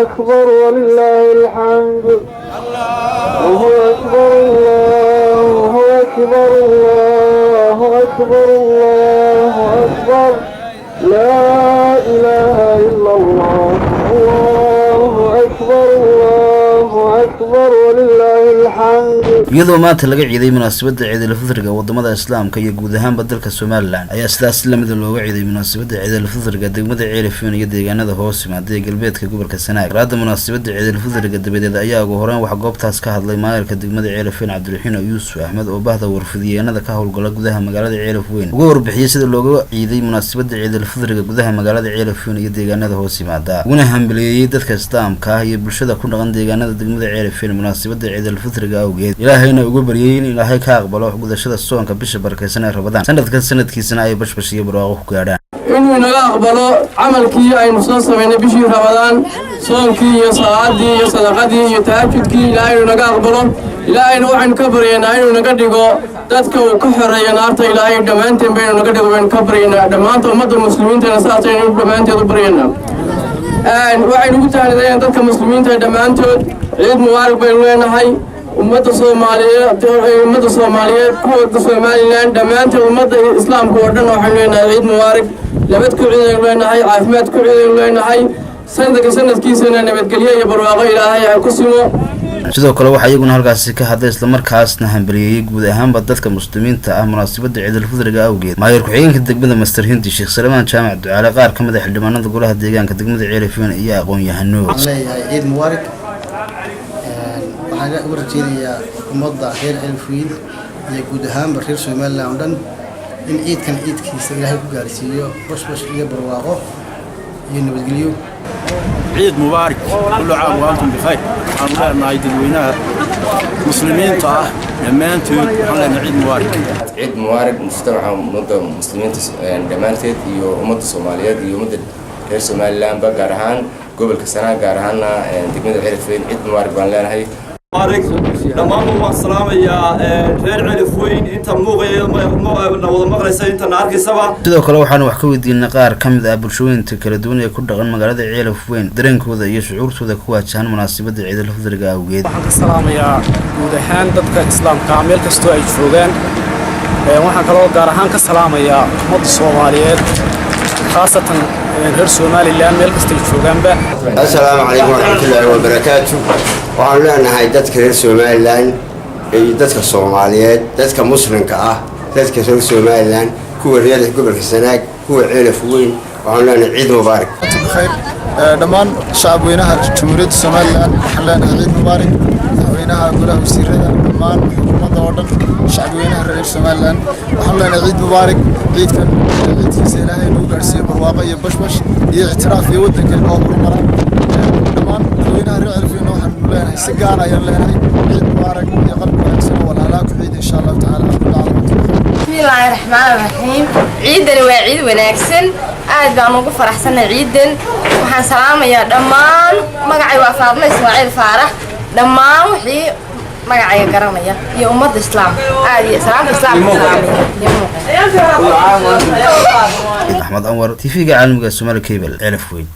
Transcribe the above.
أكبر ولله الحمد. الله أكبر الله أكبر الله أكبر الله أكبر لا إله إلا الله. الله أكبر الله أكبر ولله الحمد. iyadoo maanta laga ciiday munaasabadda ciidul fitriga wadamada islaamka iyo guud ahaanba dalka Soomaaliland ayaa sidaas la mid looga ciiday munaasabadda ciidul fitriga degmada Ceelafweyn iyo deegaanada hoos yimaada ee galbeedka gobolka Sanaag. raada munaasabadda ciidul fitriga dabadeed ayaa ugu horeen wax goobtaas ka hadlay maamulka degmada Ceelafweyn Cabdiraxiin Yuusuf Axmed oo bahda warfidiyeenada ka howlgala gudaha magaalada Ceelafweyn ugu warbixiyay sida looga ciiday munaasabadda ciidul fitriga gudaha magaalada Ceelafweyn iyo deegaanada hoos yimaada una hambalyeeyay dadka islaamka iyo bulshada ku dhaqan deegaanada degmada Ceelafweyn munaasabadda ciidul fitriga awgeed ilaahayna ugu baryay in ilaahay ka aqbalo gudashada soonka bisha barakeysan ee Ramadaan sanadkiisana ay bashbash iyo barwaaqo ku gaadhaan inuu naga aqbalo camalkii aynu soo sameynay bishii Ramadaan soonkii iyo salaadii iyo sadaqadii iyo tahajjudkii ilaahay naga aqbalo ilaahayna waxaan ka baryaynaa inuu naga dhigo dadka uu ka xoreeyo naarta ilaahay dhamaanteen baynu naga dhigo baynu ka baryaynaa dhammaan ummadda muslimiinta saasaynu dhamaanteed u baryaynaa waxaynu ugu tahnideen dadka muslimiinta dhamaantood ciid mubaarak baynu leenahay ummadda Soomaaliyeed kuwa Soomaaliland dhamaantood ummadda islaamka oo dhan waxaan leenahay ciid mubaarak nabad ku ciidaynu leenahay caafimaad ku ciidaynu leenahay sanadkiisana nabadgelyo iyo barwaaqo ilaahay ha ku simo. sidoo kale waxa iyaguna halkaasi ka hadlay isla markaasna hambalyeeyay guud ahaanba dadka muslimiinta ah munaasabadda ciidul fitriga awgeed maayir ku-xigeenka degmada Master Hindi Sheekh Salmaan Jaamac Ducaale qaar ka mid ah xildhibaanada golaha deegaanka degmada Ceelafweyn iyo aqoon-yahano ciid mubaarak waxaan ugu rajaynayaa ummadda reer Ceelafweyn iyo guud ahaanba reer Soomaaliland dhan in ciidkan ciidkiisa ilaahay ku gaarsiiyo bashbash iyo barwaaqo iyo nabadgelyo. عيد مبارك كل عام وأنتم بخير. الله عيد الوينات مسلمين طه لما أنتم الله عيد مبارك. عيد مبارك مجتمع مدة مسلمين دمانتد يوم الصوماليات يوم غير Somaliland بقارهان قبل كسنة قارهانا تكمل Ceelafweyn عيد مبارك بان لنا هاي. مبارك دمام السلام يا غير Ceelafweyn أنت وضع مغرسة أنت نارك سبعة. sidoo kale waxaan wax ka weydiinay qaar ka mid ah bulshooyinka kala duwan ee ku dhaqan magaalada Ceelafweyn dareenkooda iyo shucuurtooda ku waajahan munaasabadda ciidul fitriga awgeed. waxaan ka salaamayaa guud ahaan dadka islaamka meel kasto ay joogaan waxaan kaloo gaar ahaan ka salaamayaa ummadda Soomaaliyeed khaasatan reer Somaliland meel kasta ay joogaanba. assalaamu calaykum waraxmatullaahi wabarakaatuh. waxaan leenahay dadka reer Somaliland iyo dadka Soomaaliyeed dadka muslimka ah dadka reer Somaliland kuwa reer gobolka Sanaag kuwa Ceelafweyn waxaan leenahay ciid mubaarak. khayr dhammaan shacabweynaha Jamhuuriyadda Soomaaliland waxaan leenahay ciid mubaarak. madaxweynaha golaha wasiirada dhammaan ummadda oo dhan shacabweynaha reer Somaliland waxaan leenahay ciid mubaarak. ciidkan ciidkiisa ilaahay inuu gaarsiiyo barwaaqo iyo bashbash iyo ictiraaf iyo waddankeena oo horumara dhammaan dadweynaha reer Ceelafweyn waxaan leenahay si gaar ah ayaan leenahay ciid mubaarak iyo qalbi wanaagsan oo walaalaa ku ciid insha Allah taala. bismillaahi raxmaani raxiim. ciidani waa ciid wanaagsan aad baan ugu faraxsanahay ciidan waxaan salaamayaa dhammaan magacay waa Faadmo Ismaaciil Faarax dhammaan wixii magacay garanaya iyo ummadda islaamka aad iyo salaamta islaamka Ahmed Anwar TV-ga caalamiga Somali Cable Ceelafweyn.